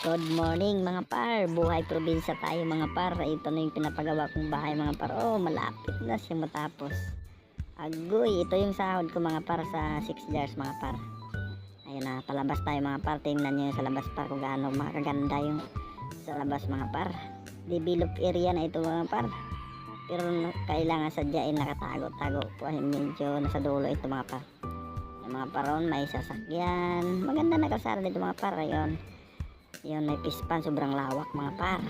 Good morning mga par, buhay probinsya tayo mga par. Ito na yung pinapagawa kong bahay mga par. Oh, malapit na siya matapos. Agoy, ito yung sahod ko mga par sa 6 jars mga par. Ayun na, palabas tayo mga par. Tingnan nyo yung sa labas par kung gaano makaganda yung sa labas mga par. Develop area na ito mga par. Pero kailangan sadyain nakatago-tago po. Medyo nasa dulo ito mga par. Yung mga paron may sasakyan. Maganda na kalsada dito mga par. Ayun. Yun, may pispan, sobrang lawak mga par.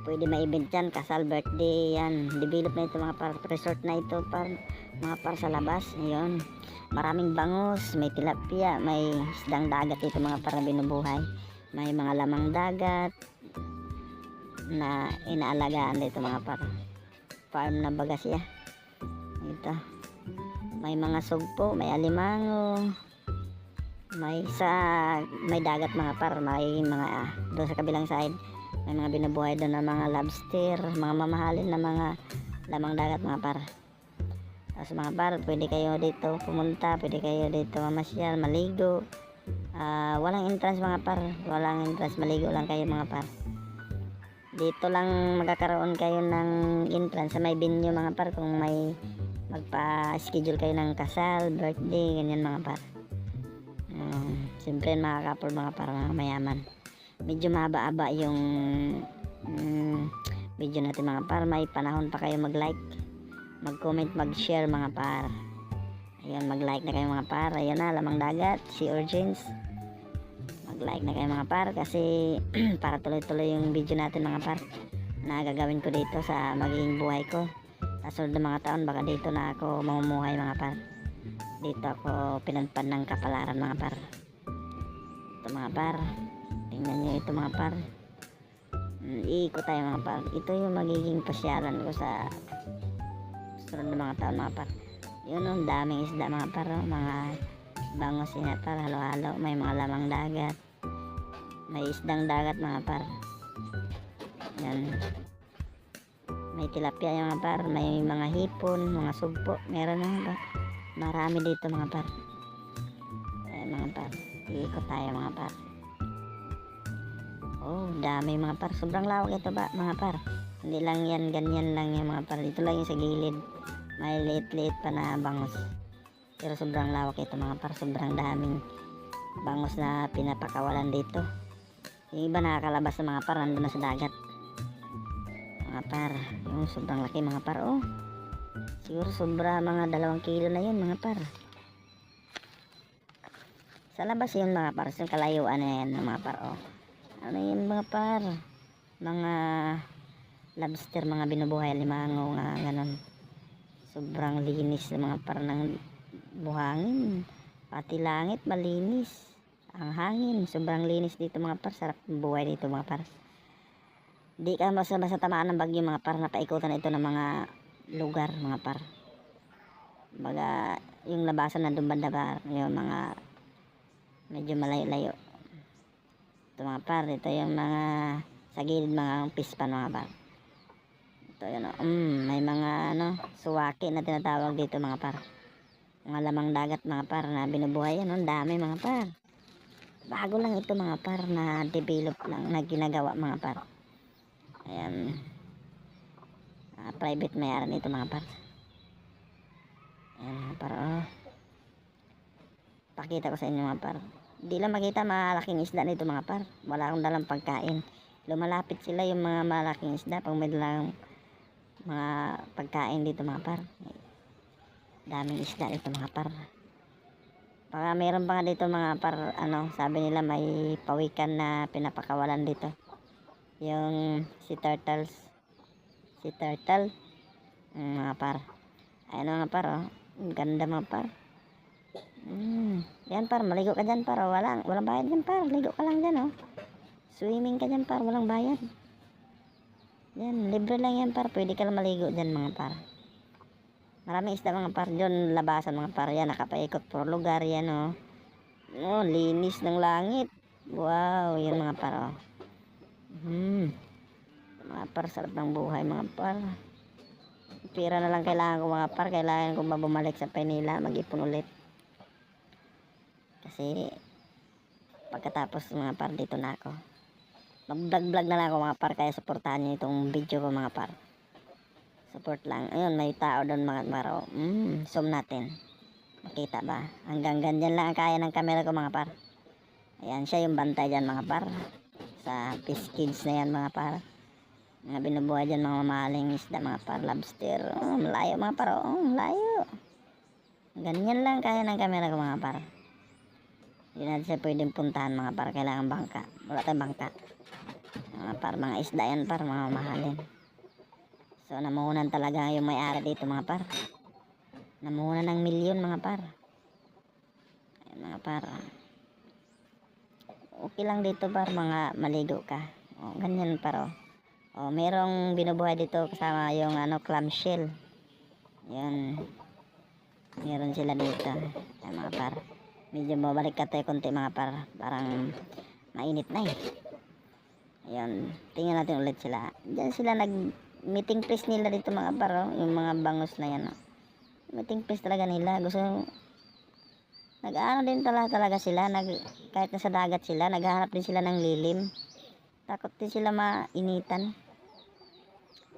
Pwede ma-event yan, kasal, birthday, yan. Develop na ito mga par. Resort na ito par, mga par sa labas. Ayun, maraming bangus, may tilapia, may isdang dagat dito mga par na binubuhay. May mga lamang dagat na inaalagaan dito mga par. Farm na baga siya. Ito. May mga sugpo, may alimango. May dagat mga par, may mga doon sa kabilang side may mga binubuhay doon na mga lobster, mga mamahalin na mga lamang dagat mga par. Tapos mga par, pwede kayo dito pumunta, pwede kayo dito mamasyal, maligo. Walang entrance mga par, walang entrance, maligo lang kayo mga par. Dito lang magkakaroon kayo ng entrance sa may venue mga par kung may magpa-schedule kayo ng kasal, birthday, ganyan mga par. Siyempre mga couple mga para mga mayaman. Medyo mahaba-haba yung video natin mga par. May panahon pa kayo mag-like, mag-comment, mag-share mga par. Ayun, mag-like na kayo mga par. Ayun na, lamang dagat, sea urchins. Mag-like na kayo mga par kasi para tuloy-tuloy yung video natin mga par na gagawin ko dito sa magiging buhay ko. Sa sunod na mga taon baka dito na ako mamumuhay mga par. Dito ako pinanpan ng kapalaran mga par. Ito mga par, tingnan nyo ito mga par. Iikot tayo mga par. Ito yung magiging pasyalan ko sa sunod na mga taon mga par. Yun ang daming isda mga par, mga bangos na par, halo-halo. May mga lamang dagat, may isdang dagat mga par. Yan, may tilapia yung mga par, may mga hipon, mga sugpo, meron na ba? Marami dito mga par. Ayan mga par, iikot tayo mga par. Oh, dami mga par, sobrang lawak ito ba mga par. Hindi lang yan, ganyan lang yung mga par. Ito lang yung sa gilid, may liit-liit pa na bangus. Pero sobrang lawak ito mga par, sobrang daming bangus na pinapakawalan dito. Yung iba nakakalabas ng mga par, nandun na sa dagat mga par. Yung sobrang laki mga par. Oh, siguro sobra mga 2 kilo na yun mga par. Sa labas yun mga par, yung kalayuan na yan mga par. Oh, ano yun mga par, mga lobster, mga binubuhay, limango nga ganon. Sobrang linis ng mga par ng buhangin, pati langit malinis, ang hangin sobrang linis dito mga par. Sarap buhay dito mga par. Di ka basta tamaan ng bagyo mga par, napaikutan ito ng mga lugar mga par. Baga yung labasan na doon banda par, yung mga medyo malayo-layo. Ito mga par, ito yung mga sa gilid mga pispan mga par. Ito yun, may mga suwaki na tinatawag dito mga par. Mga lamang dagat mga par na binubuhay yan, dami mga par. Bago lang ito mga par, na develop lang, na ginagawa mga par. Ayan, private mayaran ito mga par. Ayan mga par, oh, pakita ko sa inyo mga par. Hindi lang makita malaking isda nito mga par, wala akong dalang pagkain. Lumalapit sila yung mga malaking isda pag may dalang mga pagkain dito mga par. Daming isda dito mga par. Baka mayroon pa nga dito mga par, sabi nila may pawikan na pinapakawalan dito, yung sea turtle mga par. Ayun mga par, oh, ganda mga par. Yan par, maligo ka dyan par, oh, walang bayad dyan par, ligo ka lang dyan, oh. Swimming ka dyan par, walang bayad yan, libre lang yan par, pwede ka lang maligo dyan mga par. Maraming isda mga par dyan, labasan mga par. Yan, nakapaikot por lugar yan, oh. Oh, linis ng langit, wow, yan mga par, oh. Mga par, sarap ng buhay mga par. Pira na lang kailangan ko mga par, kailangan ko bumalik sa Manila, mag-ipon ulit. Kasi pagkatapos mga par dito na ako. mag-vlog na lang ako mga par, kaya supportahan nyo itong video ko mga par. Support lang. Ayun, may tao doon mga par. Oh. Zoom natin. Makita ba? Hanggang ganyan lang ang kaya ng camera ko mga par. Ayan, siya yung bantay dyan mga par. Sa fish kids na yan mga par. Mga binubuhay dyan mga mamahaling isda mga par. Lobster. Oh, malayo mga par. Oh, malayo. Ganyan lang kaya ng camera ko mga par. Hindi natin siya pwedeng puntahan mga par. Kailangan bangka. Wala tayong bangka. Mga par, mga isda yan par. Mga mamahalin. So namuhunan talaga yung may-ari dito mga par. Namuhunan ng milyon mga par. Ayan mga par. Okay lang dito par, mga maligo ka. O, ganyan par. O, merong binubuhay dito kasama yung clamshell. Yan. Meron sila dito. Ayan mga par. Medyo mabalik ka tayo konti mga par. Parang mainit na eh. Ayan. Tingnan natin ulit sila. Diyan sila meeting place nila dito mga par. Yung mga bangus na yan. Meeting place talaga nila. Gusto nag-ano din talaga sila. Kahit nasa dagat sila, naghahanap din sila ng lilim. Takot din sila mainitan.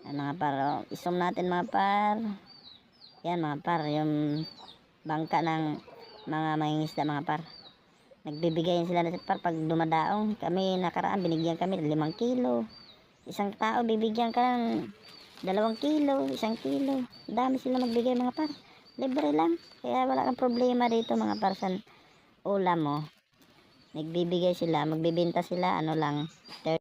Ayan mga par. I-zoom natin mga par. Yan mga par. Yung bangka ng mga mangingisda mga par. Nagbibigayan sila na par pag dumadaong. Kami nakaraan binigyan kami 5 kilo. Isang tao bibigyan ka ng 2 kilo, 1 kilo. Dami sila magbigay mga par. Libre lang. Kaya wala kang problema dito mga par sa ulam mo. Nagbibigay sila, magbibenta sila ano lang